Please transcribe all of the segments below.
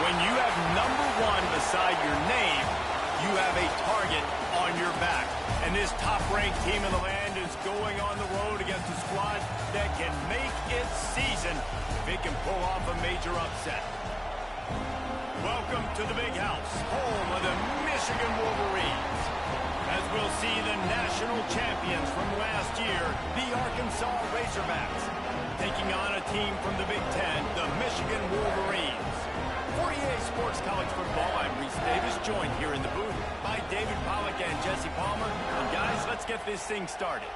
When you have #1 beside your name, you have a target on your back. And this top-ranked team in the land is going on the road against a squad that can make its season if it can pull off a major upset. Welcome to the Big House, home of the Michigan Wolverines. As we'll see the national champions from last year, the Arkansas Razorbacks, taking on a team from the Big Ten, the Michigan Wolverines. For EA Sports College Football, I'm Reese Davis, joined here in the booth by David Pollack and Jesse Palmer. And guys, let's get this thing started.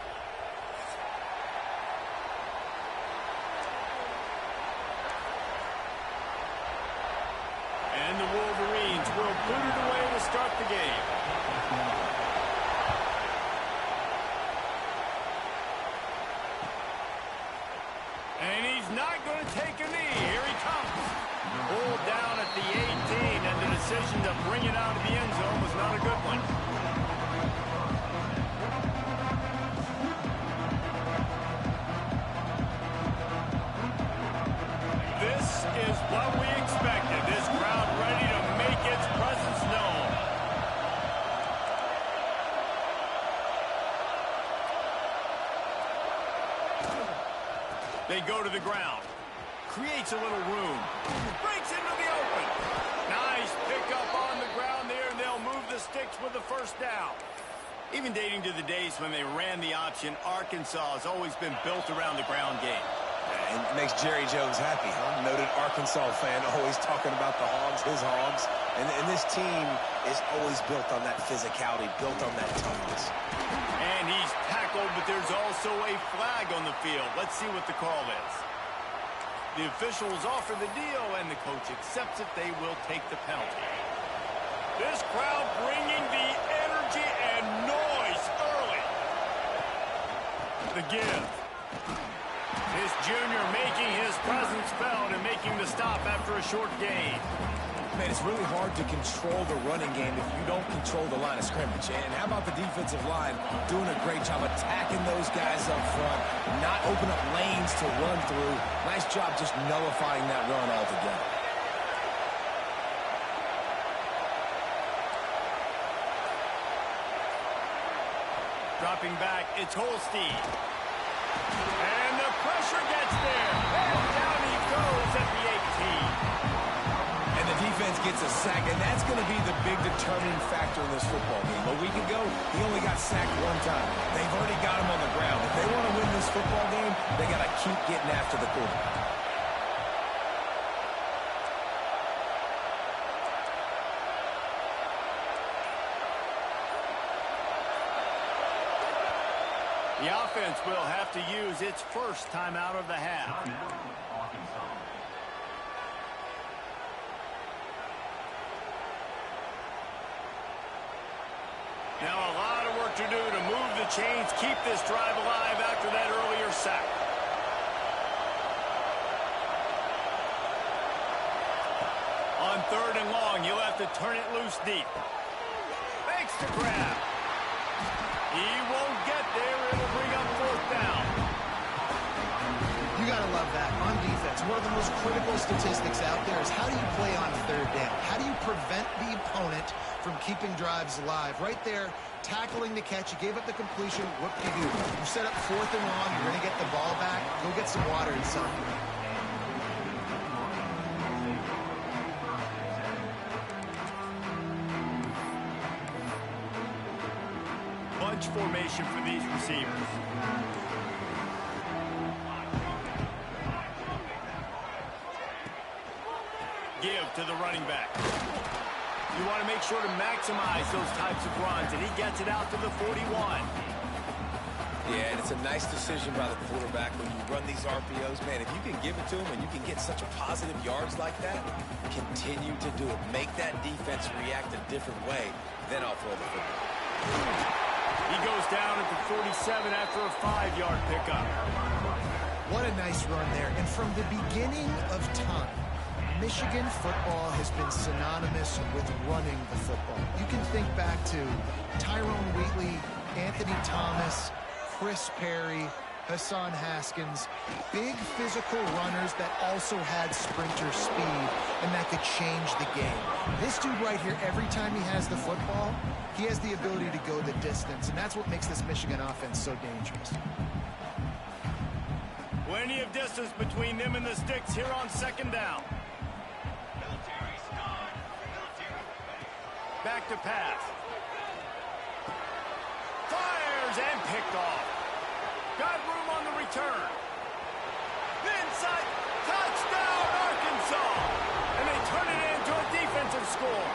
And the Wolverines will boot it away to start the game. And he's not going to take a knee. Here he comes. Pulled down at the 18, and the decision to bring it out of the end zone was not a good one. This is what we expected. This crowd ready to make its presence known. They go to the ground. Creates a little room. Breaks into the open. Nice pickup on the ground there, and they'll move the sticks with the first down. Even dating to the days when they ran the option, Arkansas has always been built around the ground game. And it makes Jerry Jones happy, huh? Noted Arkansas fan, always talking about the Hogs, his Hogs. And this team is always built on that physicality, built on that toughness. And he's tackled, but there's also a flag on the field. Let's see what the call is. The officials offer the deal, and the coach accepts it. They will take the penalty. This crowd bringing the energy and noise early. The give. This junior making his presence felt and making the stop after a short gain. Man, it's really hard to control the running game if you don't control the line of scrimmage. And how about the defensive line doing a great job attacking those guys up front, not open up lanes to run through. Nice job just nullifying that run altogether. Dropping back, it's Holstein. And the pressure gets there. And down he goes at the 18. And the defense gets a sack, and that's going to be the big determining factor in this football game. A week ago, he only got sacked one time. They've already got him on the ground. If they want to win this football game, they got to keep getting after the quarterback. The offense will have to use its first timeout of the half. Now a lot of work to do to move the chains, keep this drive alive after that earlier sack. On 3rd and long, you'll have to turn it loose deep. Makes the grab. He won't get there. It'll bring up 4th down. You got to love that on defense. One of the most critical statistics out there is how do you play on 3rd down? How do you prevent the opponent from keeping drives alive? Right there, tackling the catch. You gave up the completion. What do? You set up 4th and long. You're going to get the ball back. Go get some water and something. Bunch formation for these receivers. Give to the running back. You want to make sure to maximize those types of runs, and he gets it out to the 41. Yeah, and it's a nice decision by the quarterback when you run these RPOs. Man, if you can give it to him and you can get such a positive yards like that, continue to do it. Make that defense react a different way, then I'll throw the football. He goes down at the 47 after a 5-yard pickup. What a nice run there. And from the beginning of time, Michigan football has been synonymous with running the football. You can think back to Tyrone Wheatley, Anthony Thomas, Chris Perry, Hassan Haskins, big physical runners that also had sprinter speed and that could change the game. This dude right here, every time he has the football, he has the ability to go the distance, and that's what makes this Michigan offense so dangerous. Plenty of distance between them and the sticks here on second down. Back to pass. Fires and picked off. Got room on the return. Inside, touchdown, Arkansas. And they turn it into a defensive score.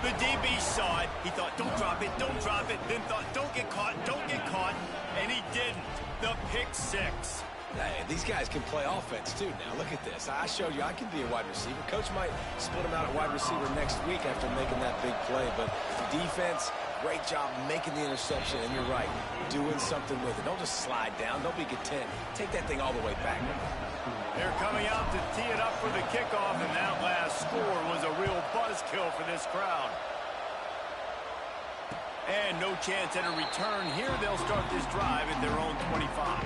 The DB saw it. He thought, don't drop it, don't drop it. Then thought, don't get caught, don't get caught. And he didn't. The pick six. Hey, these guys can play offense, too. Now, look at this. I showed you I can be a wide receiver. Coach might split him out at wide receiver next week after making that big play. But defense, great job making the interception. And you're right, doing something with it. Don't just slide down. Don't be content. Take that thing all the way back. They're coming out to tee it up for the kickoff, and that last score was a real buzzkill for this crowd. And no chance at a return here. They'll start this drive at their own 25.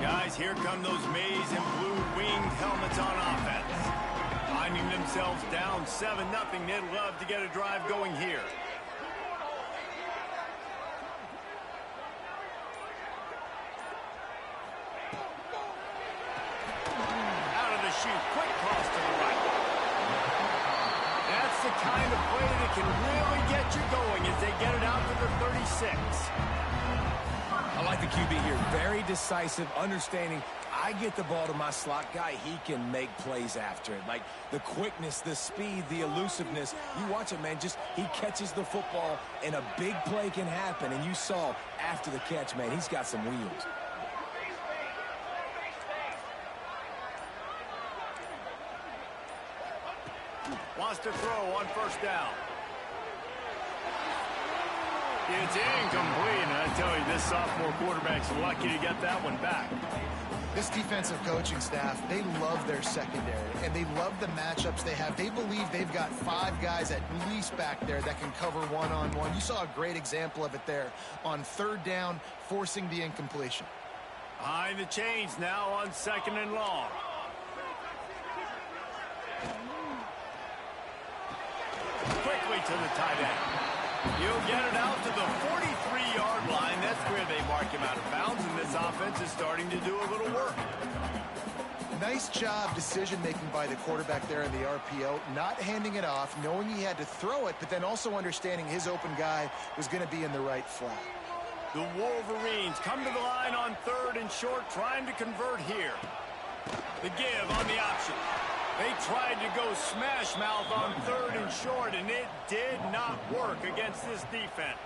Guys, here come those maize and blue-winged helmets on offense. Finding themselves down 7-0, they'd love to get a drive going here. Out of the chute, quick cross to the right. That's the kind of play that can really get you going as they get it out to the 36. I like the QB here. Very decisive, understanding. I get the ball to my slot guy, he can make plays after it. Like the quickness, the speed, the elusiveness. You watch it, man, just he catches the football and a big play can happen. And you saw after the catch, man, he's got some wheels. Wants to throw on first down. It's incomplete, and I tell you, this sophomore quarterback's lucky to get that one back. This defensive coaching staff, they love their secondary, and they love the matchups they have. They believe they've got 5 guys at least back there that can cover one-on-one. You saw a great example of it there on third down, forcing the incompletion. Behind the chains now on second and long. Quickly to the tight end. He'll get it out to the 43-yard line. That's where they mark him out of bounds, and this offense is starting to do a little work. Nice job decision-making by the quarterback there in the RPO, not handing it off, knowing he had to throw it, but then also understanding his open guy was going to be in the right flat. The Wolverines come to the line on third and short, trying to convert here. The give on the option. They tried to go smash mouth on third and short, and it did not work against this defense.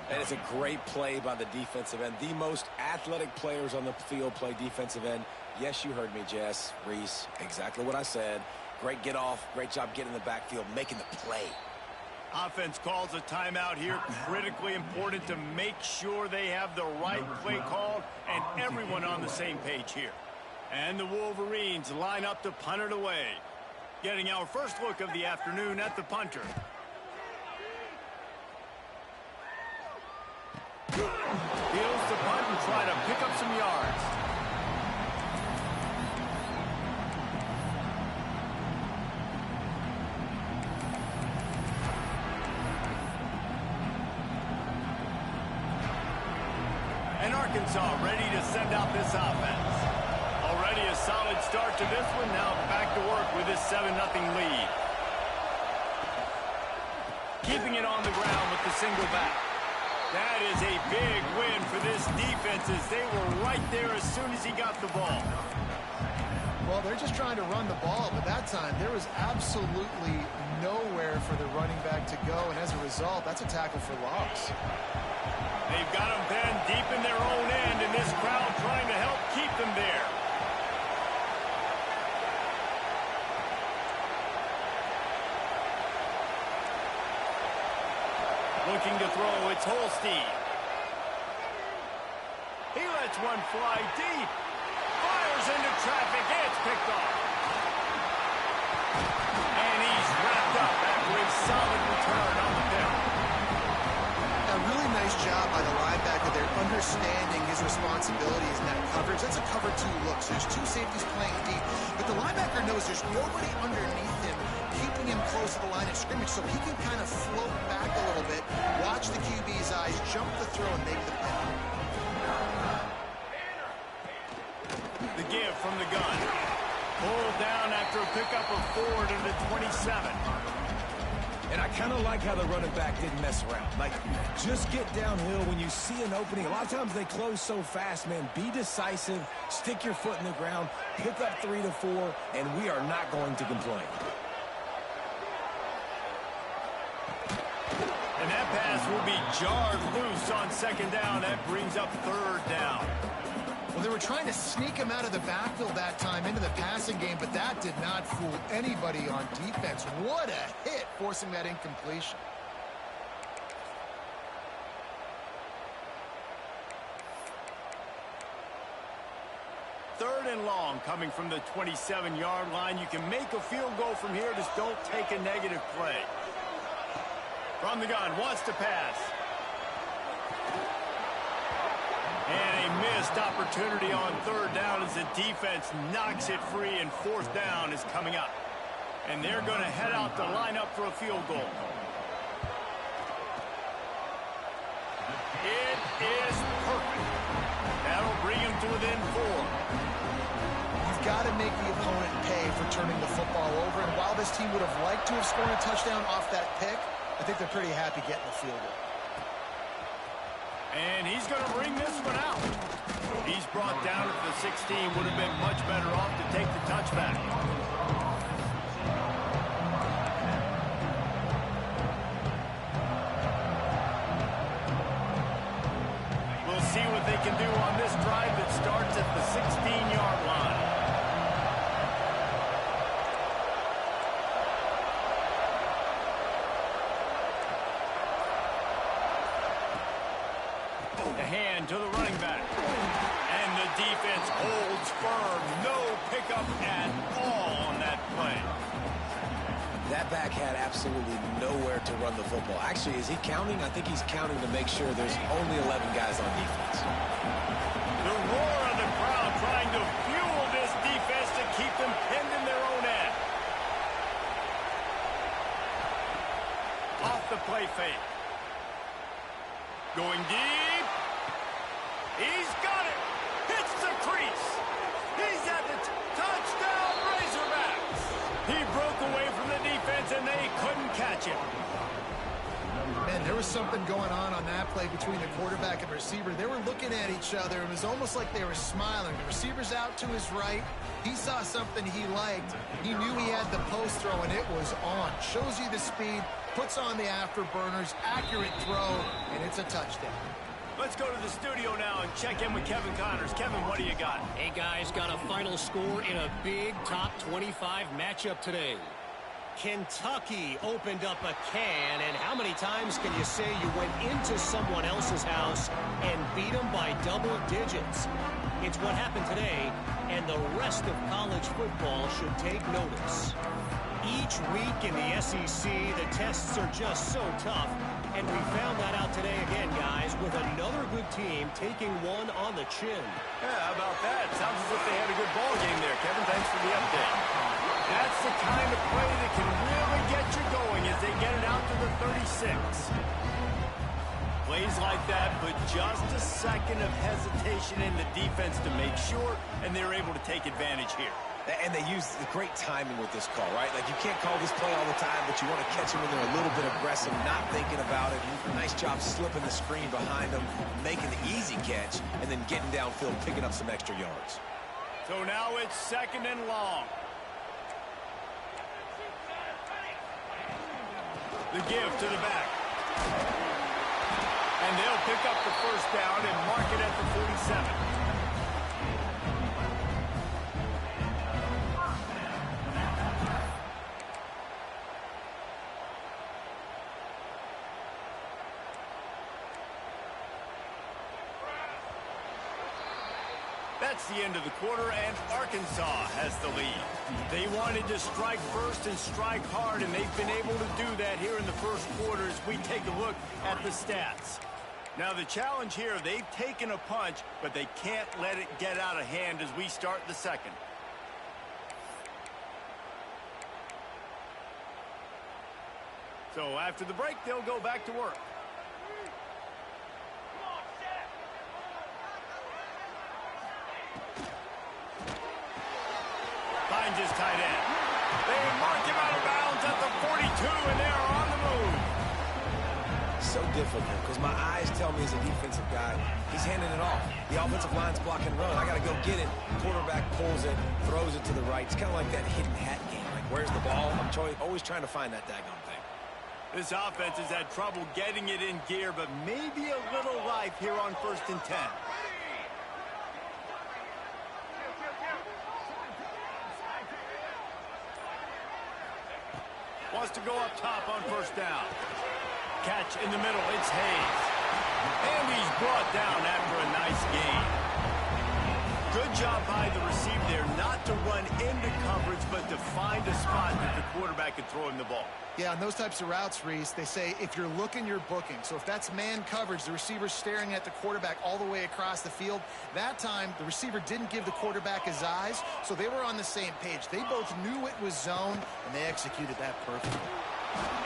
And it's a great play by the defensive end. The most athletic players on the field play defensive end. Yes, you heard me, Jess, Reese. Exactly what I said. Great get off. Great job getting in the backfield, making the play. Offense calls a timeout here. Critically important to make sure they have the right play called and everyone on the same page here. And the Wolverines line up to punt it away. Getting our first look of the afternoon at the punter. Heels to punt and try to pick up some yards. And Arkansas ready to send out this offense. Already a solid start to this one. Now back to work with this 7-0 lead. Keeping it on the ground with the single back. That is a big win for this defense as they were right there as soon as he got the ball. Well, they're just trying to run the ball, but that time there was absolutely nowhere for the running back to go, and as a result, that's a tackle for loss. They've got them pinned deep in their own end, and this crowd trying to help keep them there. Looking to throw, it's Holstein. He lets one fly deep. Fires into traffic, it's picked off. And he's wrapped up after a solid return on the pick. A really nice job by the linebacker there, understanding his responsibilities in that coverage. That's a cover 2 look, so there's 2 safeties playing deep. But the linebacker knows there's nobody underneath him, keeping him close to the line of scrimmage, so he can kind of float back a little bit, watch the QB's eyes, jump the throw, and make the pick. The give from the gun. Pulled down after a pickup of 4 to the 27. And I kind of like how the running back didn't mess around. Like, just get downhill when you see an opening. A lot of times they close so fast, man. Be decisive, stick your foot in the ground, pick up 3 to 4, and we are not going to complain. And that pass will be jarred loose on 2nd down. That brings up 3rd down. Well, they were trying to sneak him out of the backfield that time into the passing game, but that did not fool anybody on defense. What a hit, forcing that incompletion. Third and long coming from the 27-yard line. You can make a field goal from here. Just don't take a negative play. From the gun, wants to pass. And a missed opportunity on 3rd down as the defense knocks it free, and 4th down is coming up. And they're going to head out to line up for a field goal. It is perfect. That'll bring him to within 4. You've got to make the opponent pay for turning the football over, and while this team would have liked to have scored a touchdown off that pick, I think they're pretty happy getting the field goal. And he's going to bring this one out. He's brought down at the 16. Would have been much better off to take the touchback. We'll see what they can do on this drive that starts at the 16-yard line. To the running back. And the defense holds firm. No pickup at all on that play. That back had absolutely nowhere to run the football. Actually, is he counting? I think he's counting to make sure there's only 11 guys on defense. The roar of the crowd trying to fuel this defense to keep them pinned in their own end. Off the play fake. Going deep. He's got it. Hits the crease. He's at the touchdown Razorbacks. He broke away from the defense, and they couldn't catch him. Man, there was something going on that play between the quarterback and receiver. They were looking at each other. It was almost like they were smiling. The receiver's out to his right. He saw something he liked. He knew he had the post throw, and it was on. Shows you the speed, puts on the afterburners, accurate throw, and it's a touchdown. Let's go to the studio now and check in with Kevin Connors. Kevin, what do you got? Hey, guys, got a final score in a big top 25 matchup today. Kentucky opened up a can, and how many times can you say you went into someone else's house and beat them by double digits? It's what happened today, and the rest of college football should take notice. Each week in the SEC, the tests are just so tough, and we found that out today again, guys, with another good team taking one on the chin. Yeah, how about that? Sounds as if they had a good ball game there, Kevin. Thanks for the update. That's the kind of play that can really get you going as they get it out to the 36. Plays like that, but just a second of hesitation in the defense to make sure, and they're able to take advantage here. And they use the great timing with this call, right? Like, you can't call this play all the time, but you want to catch them when they're a little bit aggressive, not thinking about it. Nice job slipping the screen behind them, making the easy catch, and then getting downfield, picking up some extra yards. So now it's 2nd and long. The give to the back. And they'll pick up the first down and mark it at the 47. That's the end of the quarter, and Arkansas has the lead. They wanted to strike first and strike hard, and they've been able to do that here in the first quarter as we take a look at the stats. Now, the challenge here, they've taken a punch, but they can't let it get out of hand as we start the second. So after the break, they'll go back to work. Finds his tight end. They mark him out of bounds at the 42, and they are on the move. So difficult because my eyes tell me as a defensive guy, he's handing it off. The offensive line's blocking run. I got to go get it. Quarterback pulls it, throws it to the right. It's kind of like that hidden hat game. Like, where's the ball? I'm always trying to find that daggone thing. This offense has had trouble getting it in gear, but maybe a little life here on 1st and 10. Wants to go up top on 1st down. Catch in the middle. It's Hayes. And he's brought down after a nice gain. Good job by the receiver there not to run into coverage, but to find a spot that the quarterback could throw him the ball. Yeah, on those types of routes, Reese, they say if you're looking, you're booking. So if that's man coverage, the receiver's staring at the quarterback all the way across the field. That time, the receiver didn't give the quarterback his eyes, so they were on the same page. They both knew it was zone, and they executed that perfectly.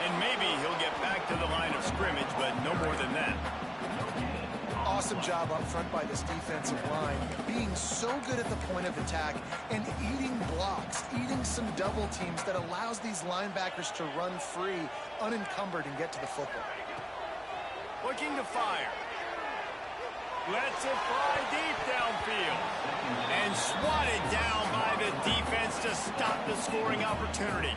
And maybe he'll get back to the line of scrimmage, but no more than that. Awesome job up front by this defensive line, being so good at the point of attack and eating blocks, eating some double teams that allows these linebackers to run free, unencumbered, and get to the football. Looking to fire. Lets it fly deep downfield. And swatted down by the defense to stop the scoring opportunity.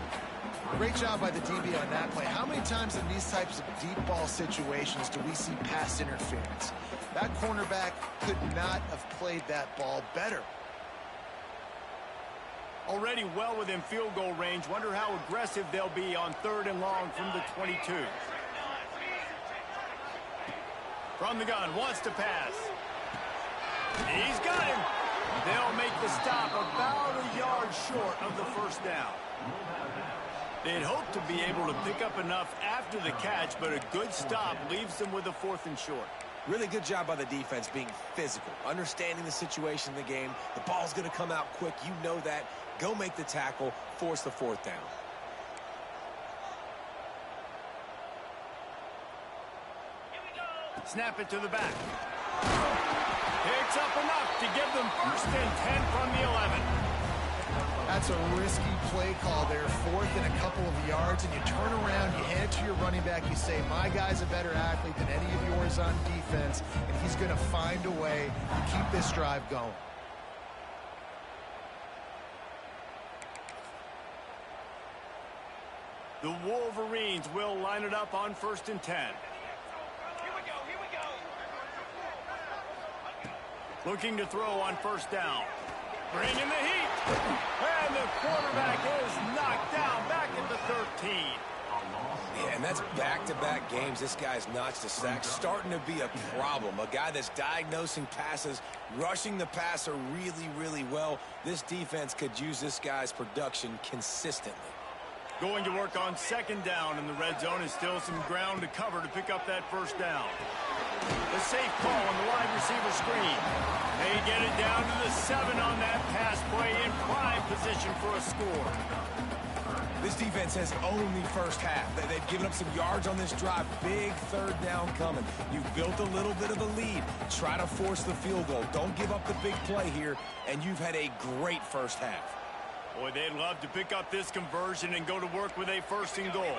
Great job by the DB on that play. How many times in these types of deep ball situations do we see pass interference? That cornerback could not have played that ball better. Already well within field goal range. Wonder how aggressive they'll be on 3rd and long from the 22. From the gun, wants to pass. He's got him. They'll make the stop about a yard short of the 1st down. They'd hope to be able to pick up enough after the catch, but a good stop leaves them with a 4th and short. Really good job by the defense being physical, understanding the situation in the game. The ball's going to come out quick. You know that. Go make the tackle, force the 4th down. Snap it to the back. Picks up enough to give them 1st and 10 from the 11. That's a risky play call there, 4th and a couple of yards, and you turn around, you hand it to your running back, you say, my guy's a better athlete than any of yours on defense, and he's going to find a way to keep this drive going. The Wolverines will line it up on 1st and 10. Looking to throw on 1st down. Bringing the heat. And the quarterback is knocked down back at the 13. Yeah, and that's back-to-back games. This guy's notched a sack. Starting to be a problem. A guy that's diagnosing passes, rushing the passer really, really well. This defense could use this guy's production consistently. Going to work on 2nd down, and the red zone is still some ground to cover to pick up that 1st down. The safe call on the wide receiver screen. They get it down to the 7 on that pass play in prime position for a score. This defense has owned the 1st half. They've given up some yards on this drive. Big 3rd down coming. You've built a little bit of a lead. Try to force the field goal. Don't give up the big play here, and you've had a great 1st half. Boy, they'd love to pick up this conversion and go to work with a 1st and goal.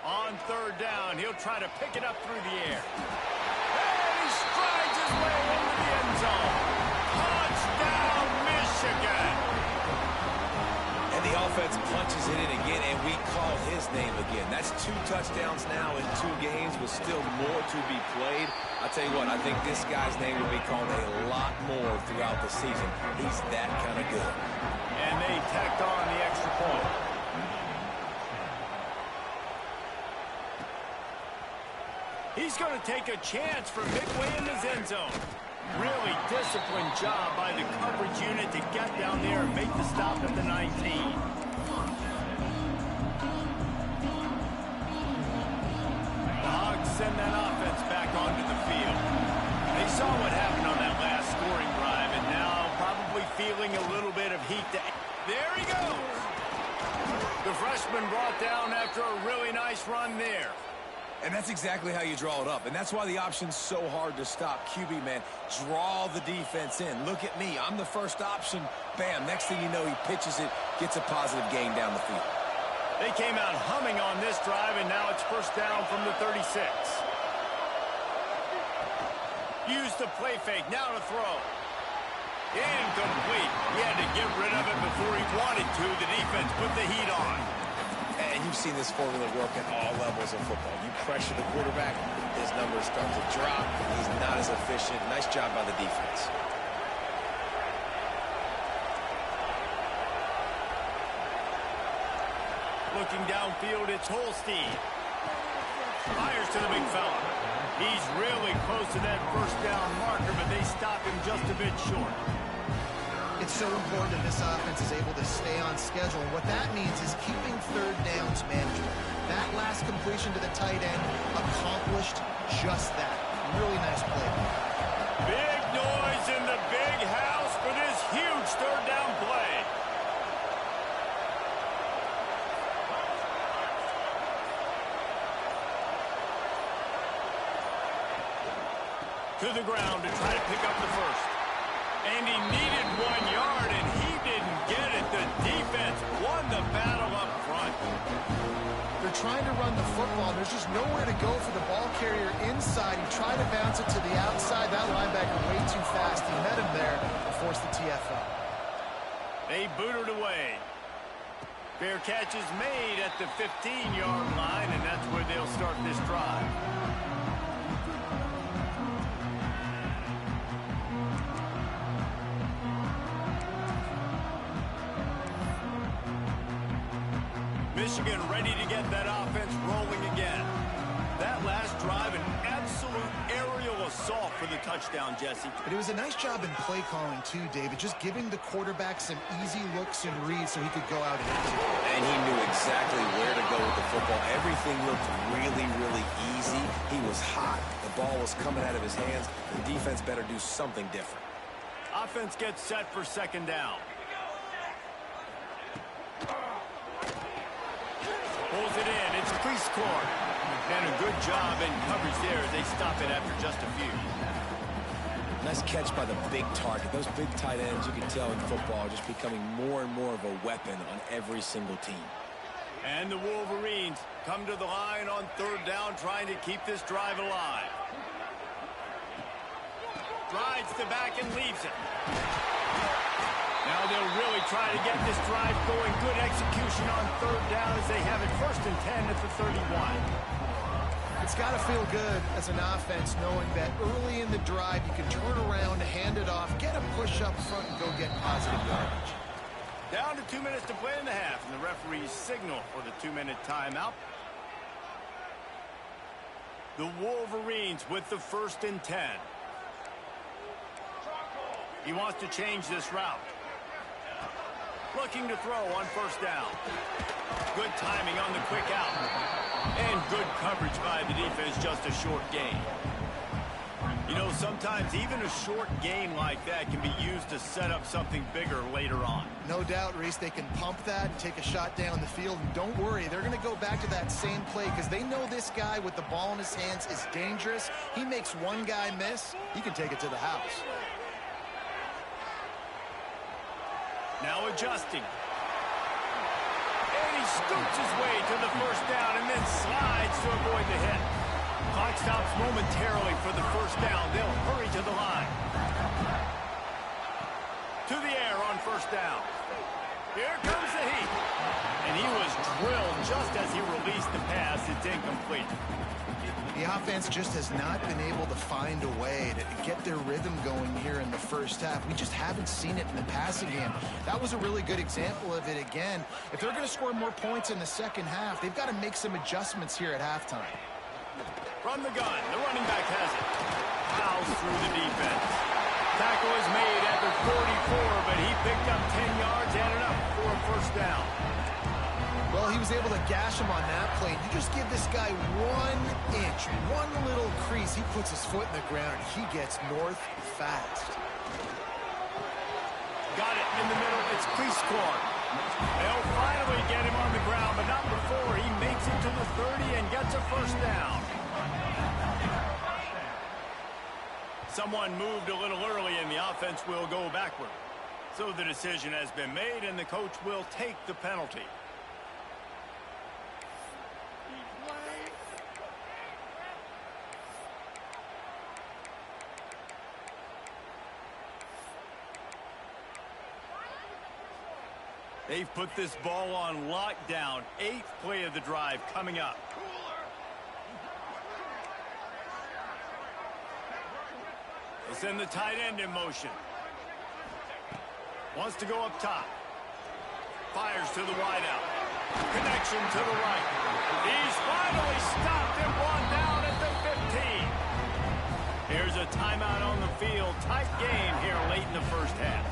On third down. He'll try to pick it up through the air. And he strides his way into the end zone. Touchdown, Michigan. And the offense punches it in again, and we call his name again. That's 2 touchdowns now in 2 games with still more to be played. I'll tell you what, I think this guy's name will be called a lot more throughout the season. He's that kind of good. And they tacked on the extra point. He's going to take a chance from midway in his end zone. Really disciplined job by the coverage unit to get down there and make the stop at the 19. The Hogs send that offense back onto the field. They saw what happened on that last scoring drive, and now probably feeling a little bit of heat. There he goes! The freshman brought down after a really nice run there. And that's exactly how you draw it up. And that's why the option's so hard to stop. QB, man, draw the defense in. Look at me. I'm the first option. Bam. Next thing you know, he pitches it, gets a positive gain down the field. They came out humming on this drive, and now it's first down from the 36. Use the play fake. Now to throw. Incomplete. He had to get rid of it before he wanted to. The defense put the heat on. And you've seen this formula work at all levels of football. You pressure the quarterback, his numbers start to drop. He's not as efficient. Nice job by the defense. Looking downfield, it's Holstein. Fires to the big fella. He's really close to that first down marker, but they stop him just a bit short. It's so important that this offense is able to stay on schedule. And what that means is keeping third downs manageable. That last completion to the tight end accomplished just that. Really nice play. Big noise in the big house for this huge third down play. To the ground to try to pick up the first. And he needed 1 yard, and he didn't get it. The defense won the battle up front. They're trying to run the football. There's just nowhere to go for the ball carrier inside. He tried to bounce it to the outside. That linebacker way too fast. He met him there and forced the TFL. They booted away. Fair catch is made at the 15-yard line, and that's where they'll start this drive. Michigan ready to get that offense rolling again. That last drive, an absolute aerial assault for the touchdown, Jesse. But it was a nice job in play calling, too, David. Just giving the quarterback some easy looks and reads so he could go out and execute. And he knew exactly where to go with the football. Everything looked really, really easy. He was hot. The ball was coming out of his hands. The defense better do something different. Offense gets set for second down. Pulls it in. It's crease court. And a good job in coverage there as they stop it after just a few. Nice catch by the big target. Those big tight ends, you can tell in football, are just becoming more and more of a weapon on every single team. And the Wolverines come to the line on third down, trying to keep this drive alive. Drives the back and leaves it. Now they'll really try to get this drive going. Good execution on third down as they have it first and 10 at the 31. It's got to feel good as an offense knowing that early in the drive you can turn around, hand it off, get a push up front, and go get positive yardage. Down to 2 minutes to play in the half, and the referees signal for the 2-minute timeout. The Wolverines with the first and 10. He wants to change this route. Looking to throw on first down. Good timing on the quick out. And good coverage by the defense, just a short gain. You know, sometimes even a short gain like that can be used to set up something bigger later on. No doubt, Reese, they can pump that and take a shot down the field. And don't worry, they're going to go back to that same play because they know this guy with the ball in his hands is dangerous. He makes one guy miss, he can take it to the house. Now adjusting. And he scoots his way to the first down and then slides to avoid the hit. Clock stops momentarily for the first down. They'll hurry to the line. To the air on first down. Here comes the heat. And he was drilled just as he released the pass. It's incomplete. The offense just has not been able to find a way to get their rhythm going here in the first half. We just haven't seen it in the passing game. That was a really good example of it again. If they're going to score more points in the second half, they've got to make some adjustments here at halftime. From the gun, the running back has it. Fouls through the defense. Tackle is made at the 44, but he picked up 10 yards and enough for a first down. Well, he was able to gash him on that play. You just give this guy 1 inch, one little crease. He puts his foot in the ground, and he gets north fast. Got it in the middle. It's crease corn. They'll finally get him on the ground, but not before he makes it to the 30 and gets a first down. Someone moved a little early, and the offense will go backward. So the decision has been made, and the coach will take the penalty. They've put this ball on lockdown. 8th play of the drive coming up. They send the tight end in motion. Wants to go up top. Fires to the wideout. Connection to the right. He's finally stopped and brought down at the 15. Here's a timeout on the field. Tight game here late in the first half.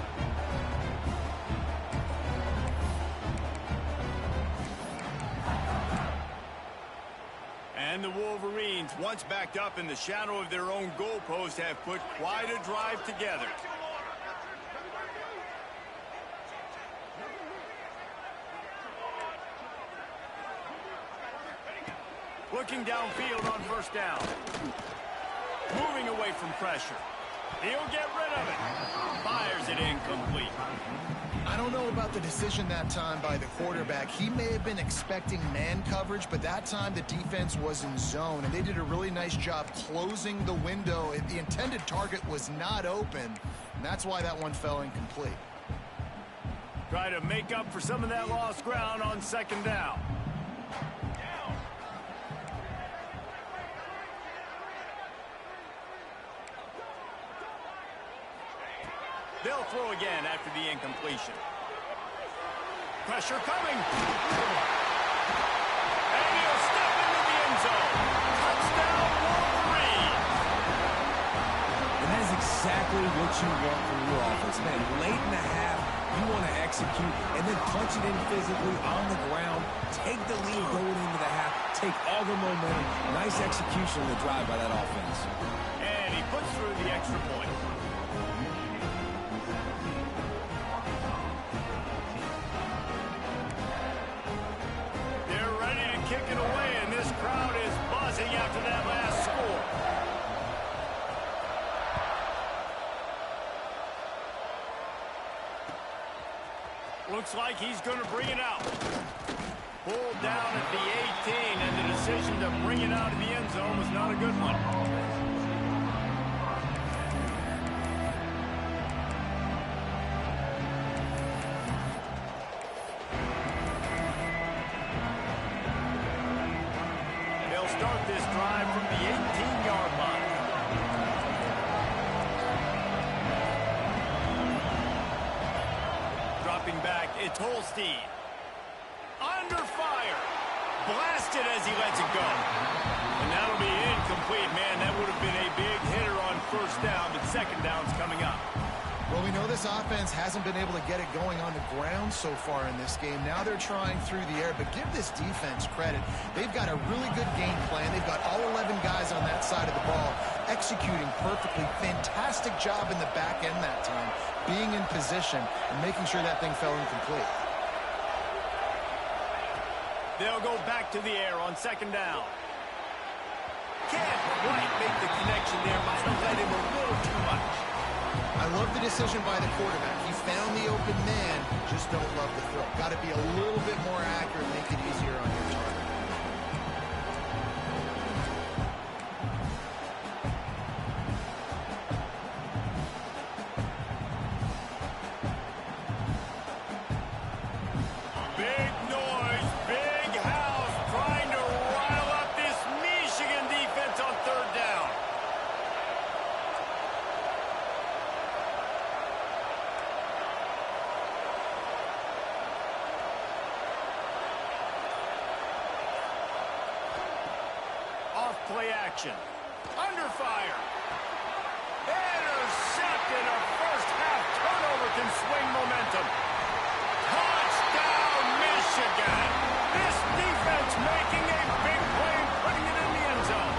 And the Wolverines, once backed up in the shadow of their own goalpost, have put quite a drive together. Looking downfield on first down. Moving away from pressure. He'll get rid of it. Fires it incomplete. I don't know about the decision that time by the quarterback. He may have been expecting man coverage, but that time the defense was in zone, and they did a really nice job closing the window. The intended target was not open, and that's why that one fell incomplete. Try to make up for some of that lost ground on second down. They'll throw again after the incompletion. Pressure coming. And he'll step into the end zone. Touchdown, Wolverine. And that is exactly what you want from your offense, man. Late in the half, you want to execute and then punch it in physically on the ground. Take the lead going into the half. Take all the momentum. Nice execution of the drive by that offense. And he puts through the extra point. Kicking away, and this crowd is buzzing after that last score. Looks like he's going to bring it out. Pulled down at the 18, and the decision to bring it out of the end zone was not a good one. Start this drive from the 18-yard line. Dropping back, it's Holstein. Under fire. Blasted as he lets it go. And that'll be incomplete, man. That would have been a big hitter on first down, but second down's coming up. Well, we know this offense hasn't been able to get it going on the ground so far in this game. Now they're trying through the air, but give this defense credit. They've got a really good game plan. They've got all 11 guys on that side of the ball executing perfectly. Fantastic job in the back end that time, being in position and making sure that thing fell incomplete. They'll go back to the air on second down. Can't quite make the connection there. Might have led him a little too much. I love the decision by the quarterback. He found the open man, just don't love the throw. Got to be a little bit more accurate, make it easier on your target. Big noise, big house, trying to rile up this Michigan defense on third down. Off-play action. Under fire. Intercepted. A first-half turnover can swing momentum. Touchdown, Michigan. This defense making a big play, putting it in the end zone.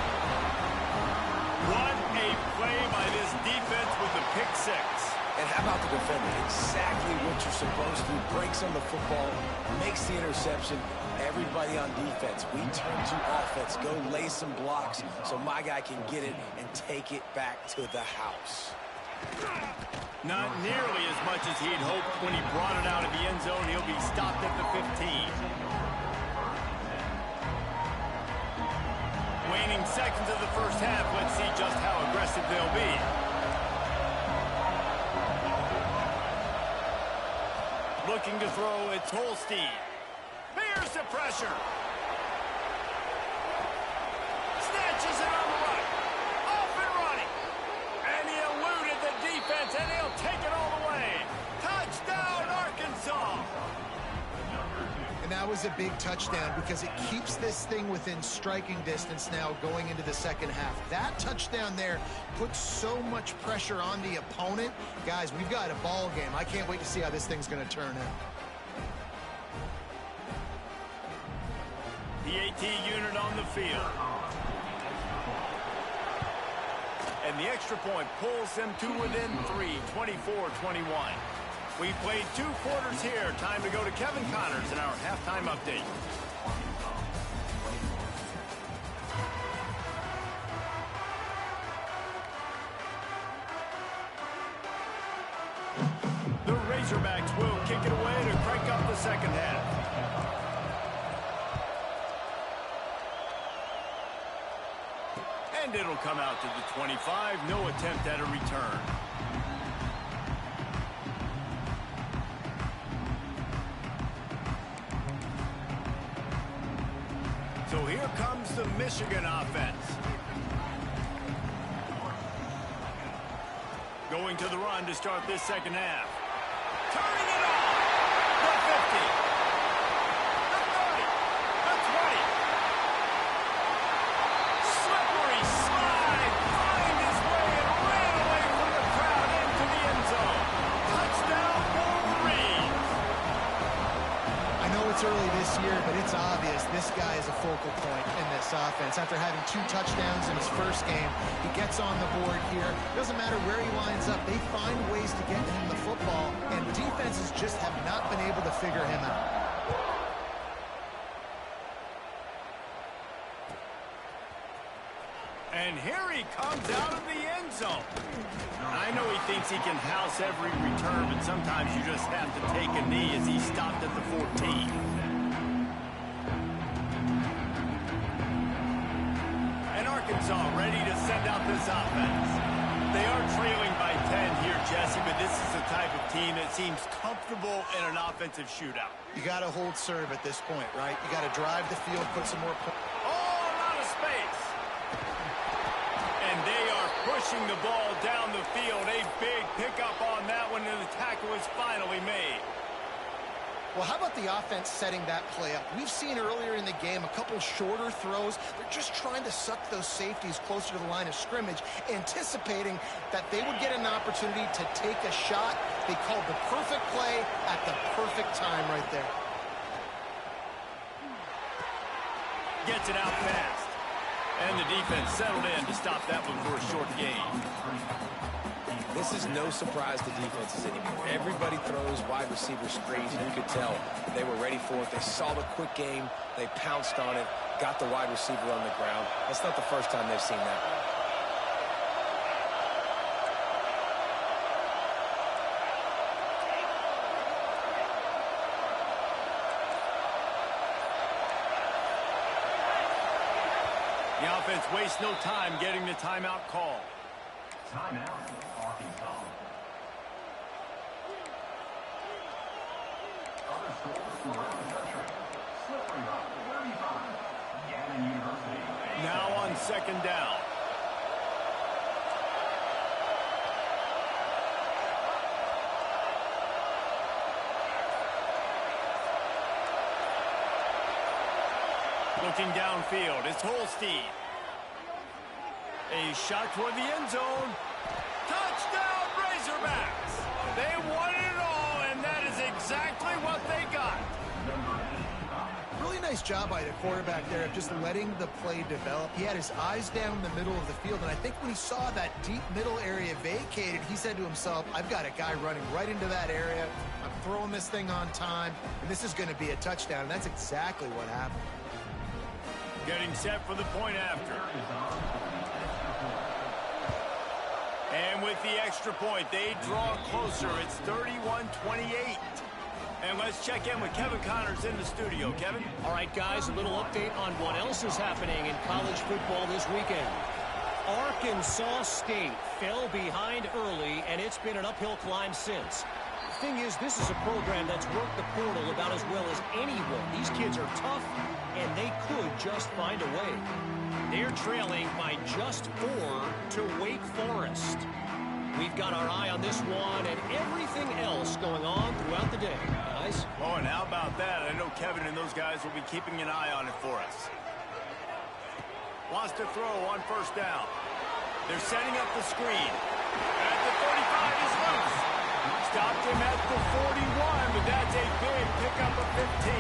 What a play by this defense with the pick six. And how about the defender? Exactly what you're supposed to do. Breaks on the football, makes the interception. Everybody on defense, we turn to offense. Go lay some blocks so my guy can get it and take it back to the house. Not nearly as much as he'd hoped when he brought it out of the end zone. He'll be stopped at the 15. Waning seconds of the first half. Let's see just how aggressive they'll be. Looking to throw, it's Holstein. Here's the pressure. Snatches it on the right. Off and running. And he eluded the defense, and he'll take it all the way. Touchdown, Arkansas. And that was a big touchdown because it keeps this thing within striking distance now going into the second half. That touchdown there puts so much pressure on the opponent. Guys, we've got a ball game. I can't wait to see how this thing's going to turn out. The AT unit on the field. And the extra point pulls them to within 3, 24-21. We played 2 quarters here. Time to go to Kevin Connors in our halftime update. The Razorbacks will kick it away to crank up the second half. And it'll come out to the 25. No attempt at a return. So here comes the Michigan offense. Going to the run to start this second half. Turning it on. The 50. The 30. The 20. Slippery slide. Find his way and ran away from the crowd into the end zone. Touchdown, Wolverines. I know it's early this year, but it's obvious this guy is a focal point in this offense. After having 2 touchdowns in his first game, he gets on the board here. Doesn't matter where he lines up. They find ways to get him the football, and defenses just have not been able to figure him out. And here he comes out of the end zone. I know he thinks he can house every return, but sometimes you just have to take a knee as he stopped at the 14. And Arkansas ready to send out this offense. They are trailing by 10 here, Jesse, but this is the type of team that seems comfortable in an offensive shootout. You got to hold serve at this point, right? You got to drive the field, put some more points. All out of space. And they are pushing the ball down the field. A big pickup on that one, and the tackle is finally made. Well, how about the offense setting that play up? We've seen earlier in the game a couple shorter throws. They're just trying to suck those safeties closer to the line of scrimmage, anticipating that they would get an opportunity to take a shot. They called the perfect play at the perfect time right there. Gets it out fast. And the defense settled in to stop that one for a short gain. This is no surprise to defenses anymore. Everybody throws wide receiver screens, and you could tell they were ready for it. They saw the quick game. They pounced on it, got the wide receiver on the ground. That's not the first time they've seen that. The offense wastes no time getting the timeout call. Timeout, Arkansas. Other schools around the country. Slippery Rock, 35. Gannon University. Now on second down. Looking downfield, it's Holstein. A shot toward the end zone. Touchdown, Razorbacks! They won it all, and that is exactly what they got. Really nice job by the quarterback there of just letting the play develop. He had his eyes down the middle of the field, and I think when he saw that deep middle area vacated, he said to himself, I've got a guy running right into that area. I'm throwing this thing on time, and this is going to be a touchdown, and that's exactly what happened. Getting set for the point after. And with the extra point, they draw closer. It's 31-28. And let's check in with Kevin Connors in the studio. Kevin? All right, guys, a little update on what else is happening in college football this weekend. Arkansas State fell behind early, and it's been an uphill climb since. The thing is, this is a program that's worked the portal about as well as anyone. These kids are tough, and they could just find a way. They're trailing by just 4 to Wake Forest. We've got our eye on this one and everything else going on throughout the day, guys. Oh, and how about that? I know Kevin and those guys will be keeping an eye on it for us. Wants to throw on first down. They're setting up the screen. At the 35 is loose. Stopped him at the 41, but that's a big pickup of 15.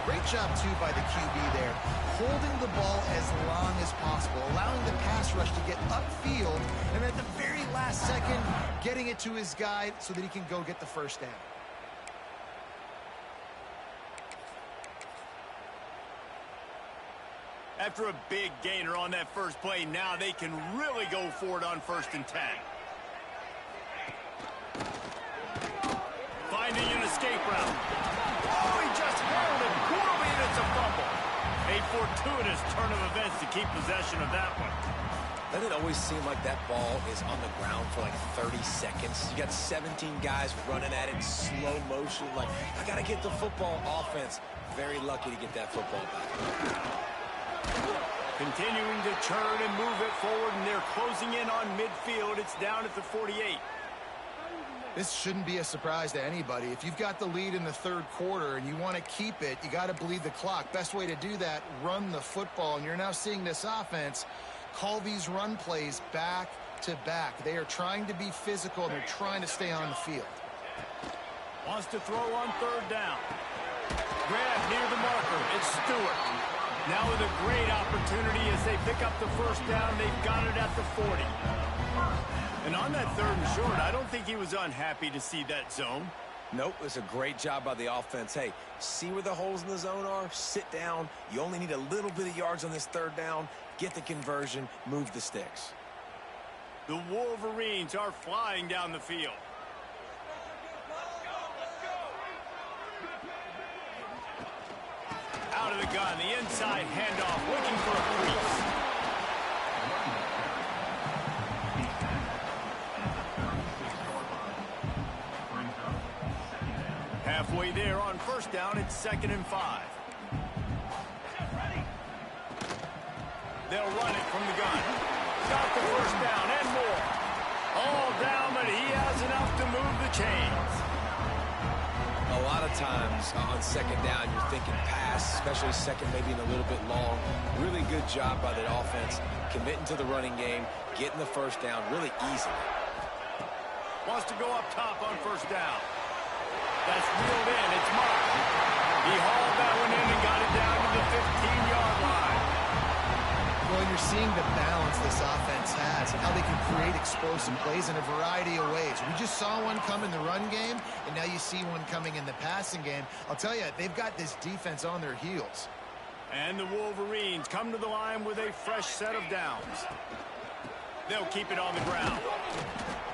Great job, too, by the QB there. Holding the ball as long as possible, allowing the pass rush to get upfield, and at the very last second, getting it to his guy so that he can go get the first down. After a big gainer on that first play, now they can really go for it on 1st and 10. Finding an escape route. Oh, he just held it poorly, and it's a fumble. A fortuitous turn of events to keep possession of that one. Doesn't it always seem like that ball is on the ground for like 30 seconds? You got 17 guys running at it in slow motion. Like, I got to get the football. Offense, very lucky to get that football back. Continuing to turn and move it forward, and they're closing in on midfield. It's down at the 48. This shouldn't be a surprise to anybody. If you've got the lead in the third quarter and you want to keep it, you got to bleed the clock. Best way to do that, run the football. And you're now seeing this offense call these run plays back to back. They are trying to be physical, and they're trying to stay on the field. Wants to throw on 3rd down. Grab near the marker. It's Stewart. Now with a great opportunity as they pick up the first down. They've got it at the 40. And on that 3rd and short, I don't think he was unhappy to see that zone. Nope, it's a great job by the offense. Hey, see where the holes in the zone are? Sit down. You only need a little bit of yards on this 3rd down. Get the conversion. Move the sticks. The Wolverines are flying down the field. Out of the gun, the inside handoff, looking for a crease. Halfway there on 1st down, it's 2nd and 5. They'll run it from the gun. Got the first down and more. All down, but he has enough to move the chains. A lot of times on 2nd down, you're thinking pass, especially 2nd, maybe in a little bit long. Really good job by the offense, committing to the running game, getting the first down really easily. Wants to go up top on 1st down. That's reeled in. It's Mark. He hauled that one in and got it down to the 15-yard line. Well, and you're seeing the balance this offense has and how they can create explosive plays in a variety of ways. We just saw one come in the run game, and now you see one coming in the passing game. I'll tell you, they've got this defense on their heels. And the Wolverines come to the line with a fresh set of downs. They'll keep it on the ground.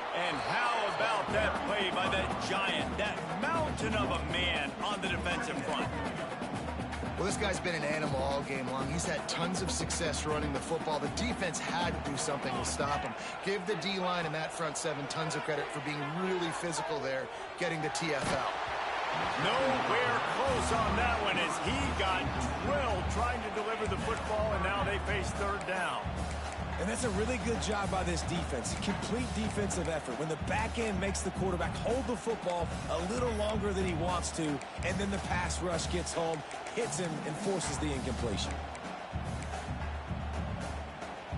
And how about that play by that giant, that mountain of a man on the defensive front? Well, this guy's been an animal all game long. He's had tons of success running the football. The defense had to do something to stop him. Give the D-line and that front seven tons of credit for being really physical there, getting the TFL. Nowhere close on that one as he got drilled trying to deliver the football, and now they face third down. And that's a really good job by this defense. Complete defensive effort. When the back end makes the quarterback hold the football a little longer than he wants to, and then the pass rush gets home, hits him, and forces the incompletion.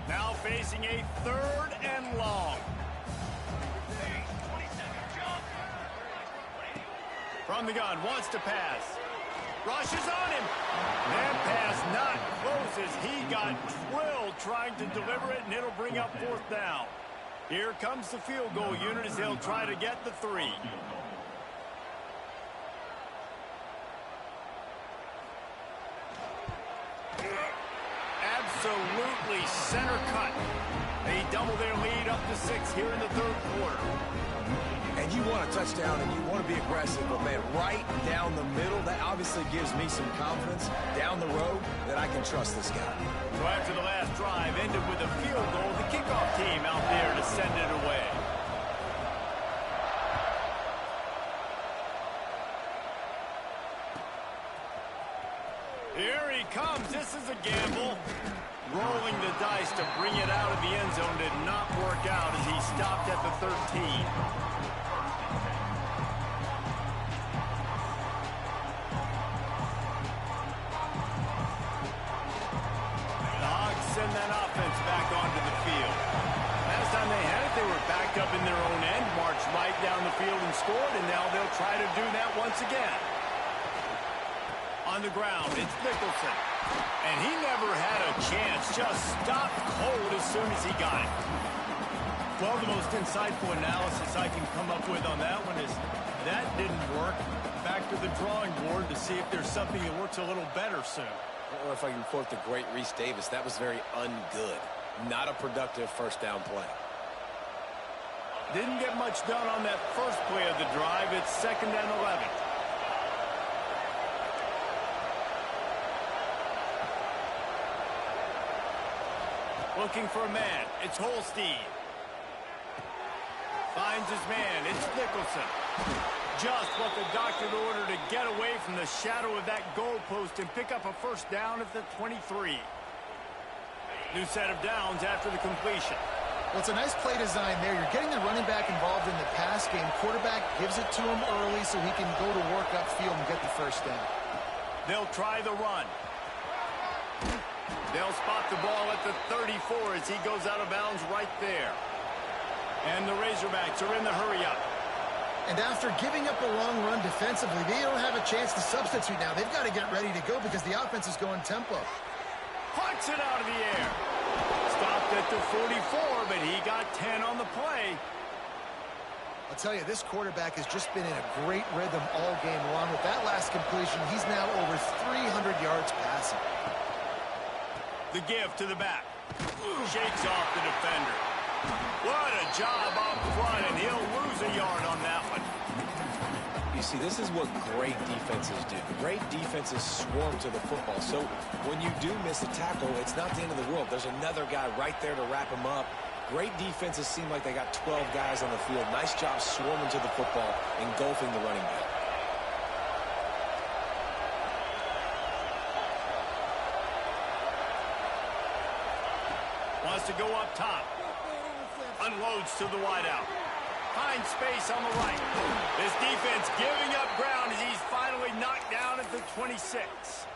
Now facing a third and long. From the gun, wants to pass. Rushes on him. That pass not close as he got drilled trying to deliver it, and it'll bring up fourth down. Here comes the field goal unit as they'll try to get the 3. Absolutely center cut. They double their lead up to 6 here in the third quarter. And you want a touchdown and you want to be aggressive, but man, right down the middle, that obviously gives me some confidence down the road that I can trust this guy. So after the last drive ended with a field goal, the kickoff team out there to send it away. Here he comes. This is a gamble. Rolling the dice to bring it out of the end zone did not work out as he stopped at the 13. Send that offense back onto the field. Last time they had it, they were backed up in their own end, marched right down the field and scored, and now they'll try to do that once again. On the ground, it's Nicholson. And he never had a chance, just stopped cold as soon as he got it. Well, the most insightful analysis I can come up with on that one is that didn't work. Back to the drawing board to see if there's something that works a little better soon. Or if I can quote the great Reese Davis, that was very ungood. Not a productive first down play. Didn't get much done on that first play of the drive. It's 2nd and 11. Looking for a man. It's Holstein. Finds his man. It's Nicholson. Just what the doctor ordered to get away from the shadow of that goalpost and pick up a first down at the 23. New set of downs after the completion. Well, it's a nice play design there. You're getting the running back involved in the pass game. Quarterback gives it to him early so he can go to work upfield and get the first down. They'll try the run. They'll spot the ball at the 34 as he goes out of bounds right there. And the Razorbacks are in the hurry-up. And after giving up a long run defensively, they don't have a chance to substitute now. They've got to get ready to go because the offense is going tempo. Puts it out of the air. Stopped at the 44, but he got 10 on the play. I'll tell you, this quarterback has just been in a great rhythm all game long. With that last completion, he's now over 300 yards passing. The give to the back. Shakes off the defender. What a job up front, and he'll lose a yard on that one. You see, this is what great defenses do. Great defenses swarm to the football. So when you do miss a tackle, it's not the end of the world. There's another guy right there to wrap him up. Great defenses seem like they got 12 guys on the field. Nice job swarming to the football, engulfing the running back. Wants to go up top. Unloads to the wideout. Finds space on the right. This defense giving up ground as he's finally knocked down at the 26.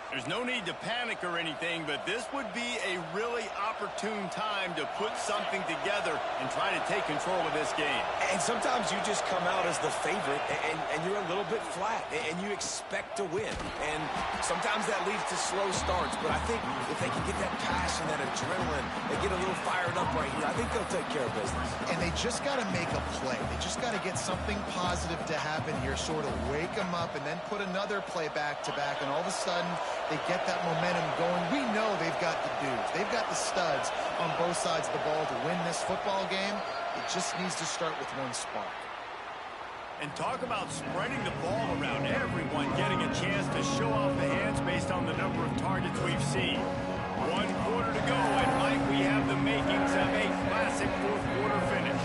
There's no need to panic or anything, but this would be a really opportune time to put something together and try to take control of this game. And sometimes you just come out as the favorite, and you're a little bit flat, and you expect to win. And sometimes that leads to slow starts, but I think if they can get that passion, that adrenaline, they get a little fired up right here, I think they'll take care of business. And they just got to make a play. They just got to get something positive to happen here, sort of wake them up, and then put another play back-to-back, and all of a sudden they get that momentum going. We know they've got the dudes. They've got the studs on both sides of the ball to win this football game. It just needs to start with one spark. And talk about spreading the ball around. Everyone getting a chance to show off the hands based on the number of targets we've seen. 1 quarter to go, and Mike, we have the makings of a classic fourth quarter finish.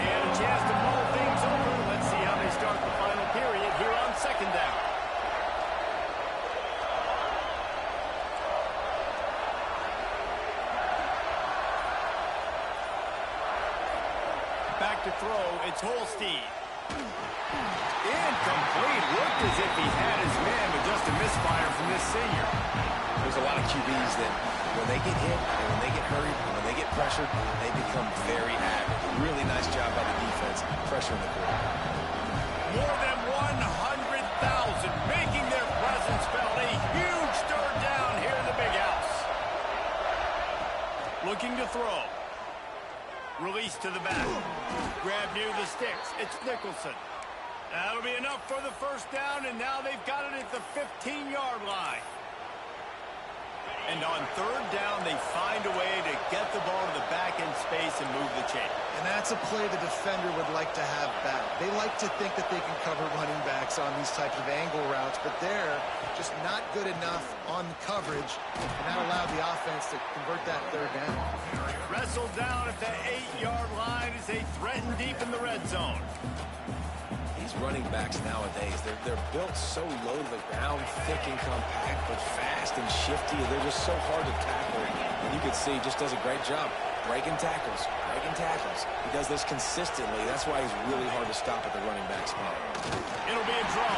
And a chance to mull things over. Let's see how they start the final period here on second down. Back to throw, it's Holstein. Incomplete. Looked as if he had his man, but just a misfire from this senior. There's a lot of QBs that when they get hit, and when they get hurried, and when they get pressured, they become very average. Really nice job by the defense, pressuring the quarterback. More than 100,000 making their presence felt. A huge third down here in the big house. Looking to throw. Release to the back. Grab near the sticks. It's Nicholson. That'll be enough for the first down, and now they've got it at the 15-yard line. And on third down, they find a way to get the ball to the back end space and move the chain. And that's a play the defender would like to have back. They like to think that they can cover running backs on these types of angle routes, but they're just not good enough on coverage, and that allowed the offense to convert that third down. Wrestled down at the 8-yard line as they threaten deep in the red zone. These running backs nowadays, they're built so low to the ground, thick and compact, but fast and shifty. They're just so hard to tackle. And you can see he just does a great job breaking tackles, breaking tackles. He does this consistently. That's why he's really hard to stop at the running back spot. It'll be a draw.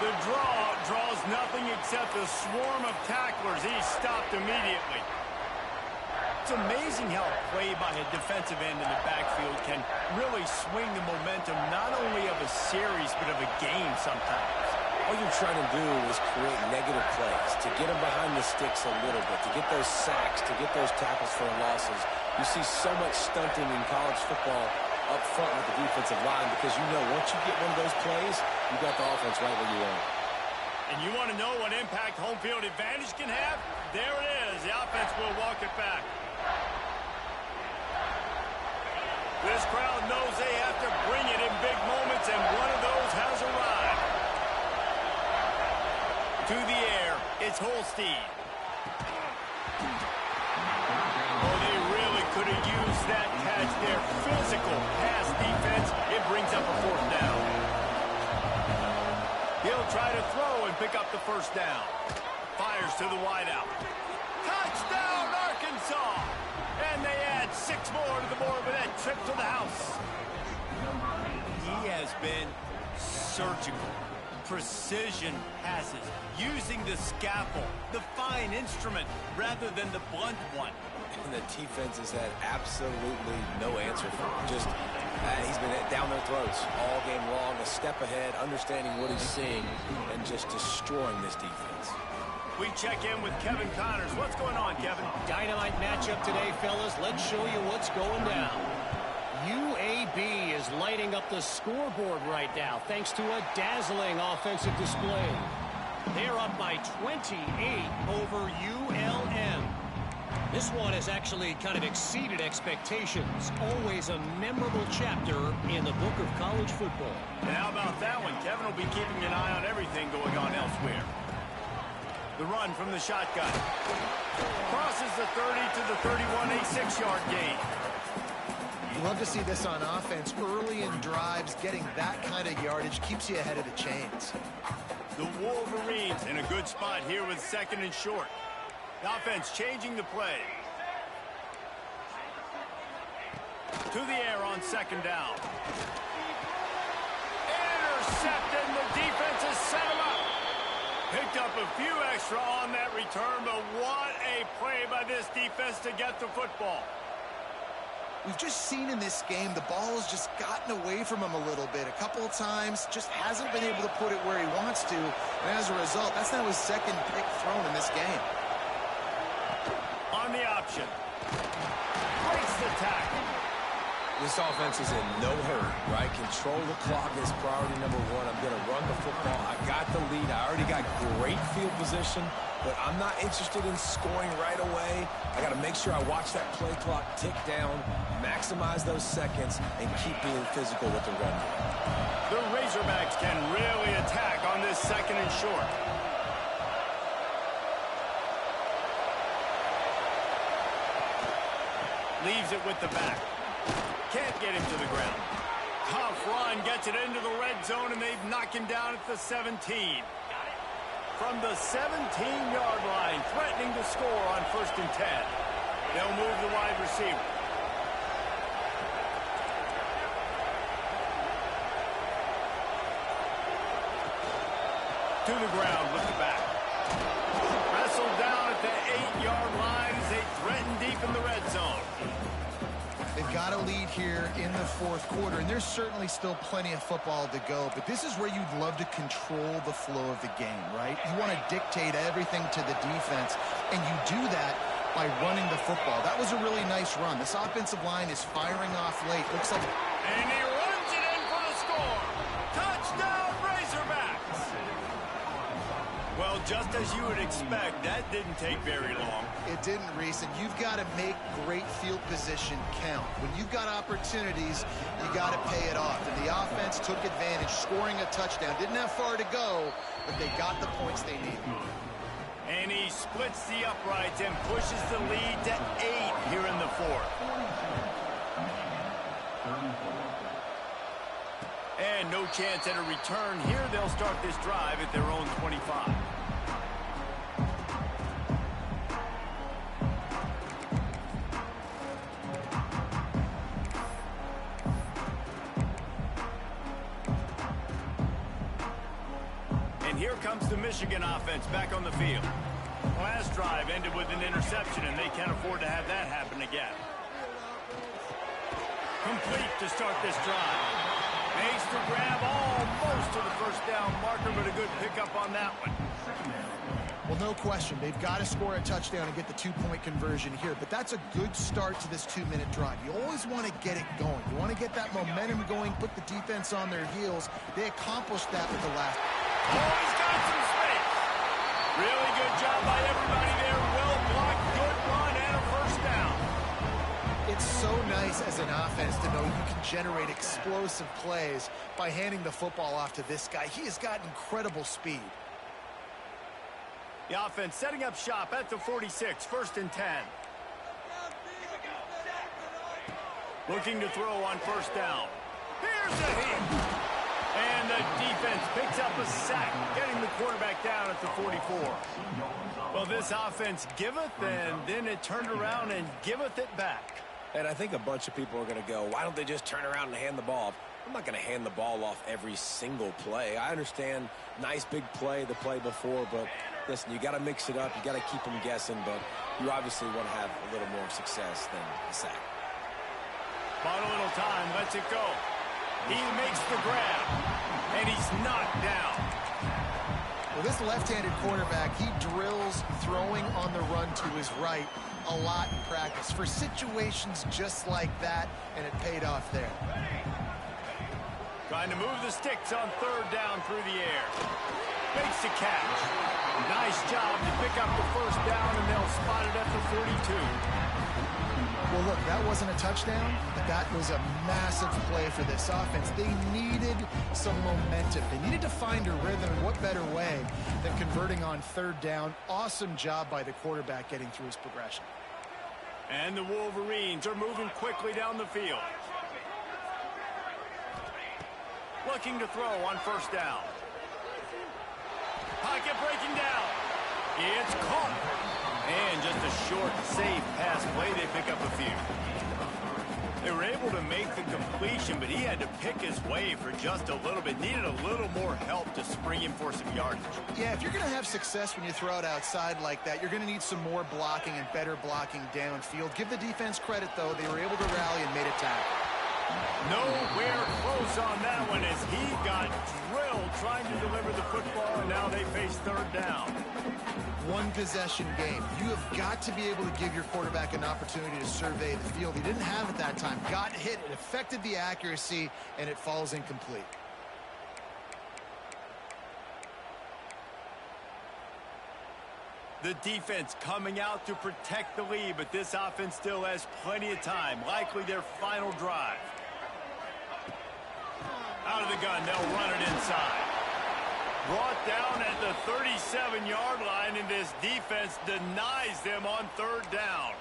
The draw draws nothing except a swarm of tacklers. He's stopped immediately. It's amazing how a play by a defensive end in the backfield can really swing the momentum not only of a series but of a game sometimes. All you're trying to do is create negative plays, to get them behind the sticks a little bit, to get those sacks, to get those tackles for losses. You see so much stunting in college football up front with the defensive line because you know once you get one of those plays, you got the offense right where you want it. And you want to know what impact home field advantage can have? There it is. The offense will walk it back. This crowd knows they have to bring it in big moments, and one of those has arrived. To the air, it's Holstein. Oh, they really could have used that catch there. Physical pass defense. It brings up a fourth down. He'll try to throw and pick up the first down. Fires to the wideout. Touchdown, Arkansas! And they add 6 more to the board with that trip to the house. He has been surgical. Precision passes. Using the scalpel, the fine instrument, rather than the blunt one. And the defense has had absolutely no answer for him. Just, he's been down their throats all game long, a step ahead, understanding what he's seeing, and just destroying this defense. We check in with Kevin Connors. What's going on, Kevin? Dynamite matchup today, fellas. Let's show you what's going down. UAB is lighting up the scoreboard right now thanks to a dazzling offensive display. They're up by 28 over ULM. This one has actually kind of exceeded expectations. Always a memorable chapter in the book of college football. And how about that one? Kevin will be keeping an eye on everything going on elsewhere. The run from the shotgun. Crosses the 30 to the 31, a 6-yard gain. You love to see this on offense. Early in drives, getting that kind of yardage keeps you ahead of the chains. The Wolverines in a good spot here with 2nd and short. The offense changing the play. To the air on 2nd down. Intercepted, and the defense has set him up. Picked up a few extra on that return, but what a play by this defense to get the football. We've just seen in this game the ball has just gotten away from him a little bit. A couple of times, just hasn't been able to put it where he wants to. And as a result, that's now his 2nd pick thrown in this game. On the option. Breaks the tackle. This offense is in no hurry, right? Control the clock is priority number one. I'm going to run the football. I got the lead. I already got great field position, but I'm not interested in scoring right away. I got to make sure I watch that play clock tick down, maximize those seconds, and keep being physical with the run game. The Razorbacks can really attack on this 2nd and short. Leaves it with the back. Can't get him to the ground. Tough run, gets it into the red zone, and they've knocked him down at the 17. From the 17-yard line, threatening to score on 1st and 10. They'll move the wide receiver. To the ground with the back. Wrestled down at the 8-yard line as they threaten deep in the red zone. They've got a lead here in the 4th quarter, and there's certainly still plenty of football to go, but this is where you'd love to control the flow of the game, right? You want to dictate everything to the defense, and you do that by running the football. That was a really nice run. This offensive line is firing off late. Looks like... And he runs it in for the score. Touchdown, Razorbacks! Well, just as you would expect, that didn't take very long. It didn't, Reese, and you've got to make great field position count. When you've got opportunities, you got to pay it off. And the offense took advantage, scoring a touchdown. Didn't have far to go, but they got the points they needed. And he splits the uprights and pushes the lead to 8 here in the 4th. And no chance at a return here. They'll start this drive at their own 25. And here comes the Michigan offense back on the field. Last drive ended with an interception, and they can't afford to have that happen again. Complete to start this drive. Makes the grab almost to the 1st down marker, but a good pickup on that one. Well, no question. They've got to score a touchdown and get the 2-point conversion here, but that's a good start to this 2-minute drive. You always want to get it going. You want to get that momentum going, put the defense on their heels. They accomplished that with the last... Oh, he's got some space. Really good job by everybody there. Well blocked, good run, and a 1st down. It's so nice as an offense to know you can generate explosive plays by handing the football off to this guy. He has got incredible speed. The offense setting up shop at the 46, 1st and 10. Looking to throw on 1st down. Here's a hit. And the defense picks up a sack, getting the quarterback down at the 44. Well, this offense giveth, and then it turned around and giveth it back. And I think a bunch of people are going to go, why don't they just turn around and hand the ball off? I'm not going to hand the ball off every single play. I understand nice big play, the play before, but listen, you got to mix it up. You got to keep them guessing, but you obviously want to have a little more success than a sack. Bought a little time, lets it go. He makes the grab, and he's knocked down. Well, this left-handed quarterback, he drills throwing on the run to his right a lot in practice for situations just like that, and it paid off there. Trying to move the sticks on 3rd down through the air. Makes the catch. Nice job to pick up the 1st down, and they'll spot it at the 42. Well, look, that wasn't a touchdown, but that was a massive play for this offense. They needed some momentum. They needed to find a rhythm, and what better way than converting on 3rd down. Awesome job by the quarterback getting through his progression. And the Wolverines are moving quickly down the field. Looking to throw on 1st down. Pocket breaking down. It's caught. And just a short, safe pass play. They pick up a few. They were able to make the completion, but he had to pick his way for just a little bit. Needed a little more help to spring him for some yardage. Yeah, if you're going to have success when you throw it outside like that, you're going to need some more blocking and better blocking downfield. Give the defense credit, though. They were able to rally and made a tackle. Nowhere close on that one as he got drilled trying to deliver the football, and now they face third down. One possession game. You have got to be able to give your quarterback an opportunity to survey the field. He didn't have it that time. Got hit. It affected the accuracy, and it falls incomplete. The defense coming out to protect the lead, but this offense still has plenty of time. Likely their final drive. Out of the gun, they'll run it inside. Brought down at the 37-yard line, and this defense denies them on third down.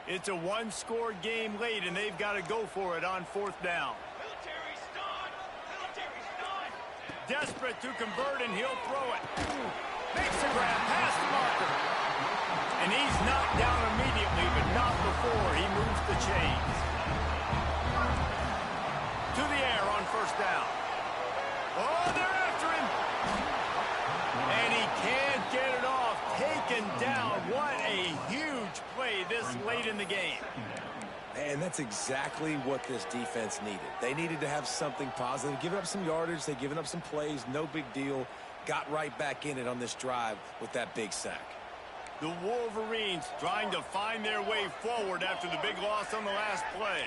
It's a one-score game late, and they've got to go for it on fourth down. Desperate to convert, and he'll throw it. Makes the grab past the marker. And he's knocked down immediately, but not before he moves the chains. To the air on first down. Oh, they're after him. And he can't get it off. Taken down. What a huge play this late in the game. And that's exactly what this defense needed. They needed to have something positive. Giving up some yardage, they've given up some plays, no big deal. Got right back in it on this drive with that big sack. The Wolverines trying to find their way forward after the big loss on the last play.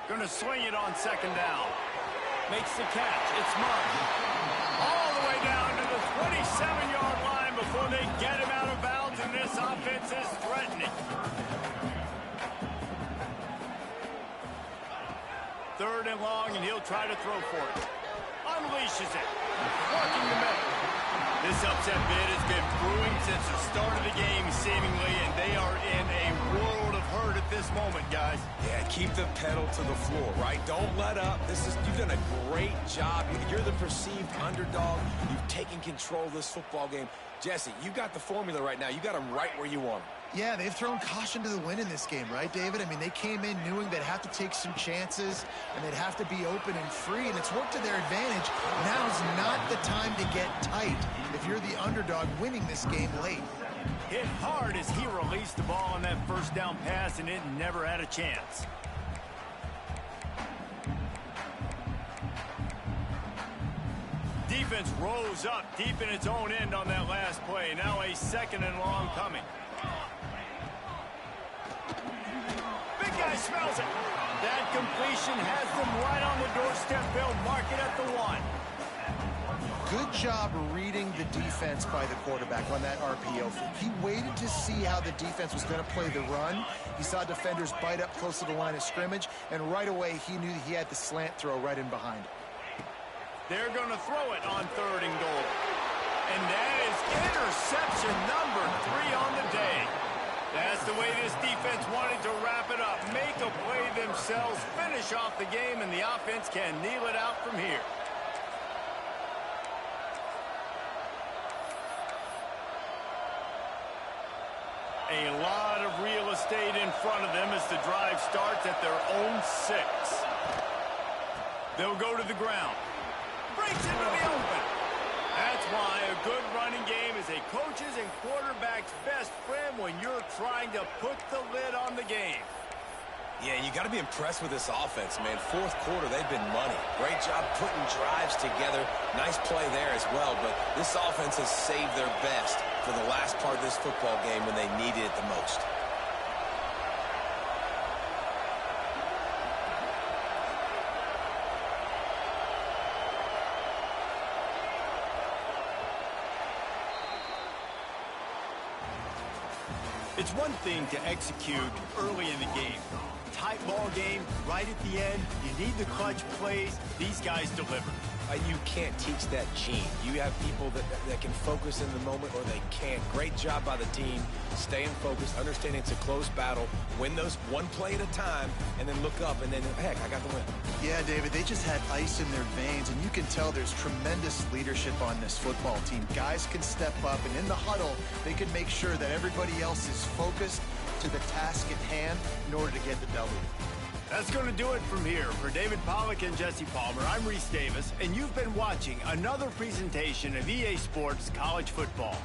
Going to swing it on second down. Makes the catch. It's marked. All the way down to the 27-yard line before they get him out of bounds, and this offense is threatening. Third and long, and he'll try to throw for it. Unleashes it. Working the middle. This upset bid has been brewing since the start of the game, seemingly, and they are in a world of hurt at this moment, guys. Yeah, keep the pedal to the floor, right? Don't let up. You've done a great job. You're the perceived underdog. You've taken control of this football game. Jesse, you got the formula right now. You got them right where you want them. Yeah, they've thrown caution to the wind in this game, right, David? I mean, they came in knowing they'd have to take some chances and they'd have to be open and free, and it's worked to their advantage. Now's not the time to get tight if you're the underdog winning this game late. Hit hard as he released the ball on that first down pass, and it never had a chance. Defense rose up deep in its own end on that last play. Now a second and long coming. Big guy smells it. That completion has them right on the doorstep. They'll mark it at the 1. Good job reading the defense by the quarterback on that RPO. He waited to see how the defense was going to play the run. He saw defenders bite up close to the line of scrimmage, and right away he knew he had the slant throw right in behind him. They're going to throw it on third and goal. And that is interception number 3 on the day. That's the way this defense wanted to wrap it up. Make a play themselves, finish off the game, and the offense can kneel it out from here. A lot of real estate in front of them as the drive starts at their own 6. They'll go to the ground. Breaks into the open. That's why a good running game is a coach's and quarterback's best friend when you're trying to put the lid on the game. Yeah, you got to be impressed with this offense, man. Fourth quarter, they've been money. Great job putting drives together. Nice play there as well, but this offense has saved their best for the last part of this football game when they needed it the most. It's one thing to execute early in the game. Tight ball game, right at the end. You need the clutch plays. These guys deliver. You can't teach that gene. You have people that can focus in the moment or they can't. Great job by the team, staying focused, understanding it's a close battle, win those one play at a time, and then look up, and then, heck, I got the win. Yeah, David, they just had ice in their veins, and you can tell there's tremendous leadership on this football team. Guys can step up, and in the huddle, they can make sure that everybody else is focused to the task at hand in order to get the W. That's going to do it from here. For David Pollack and Jesse Palmer, I'm Reese Davis, and you've been watching another presentation of EA Sports College Football.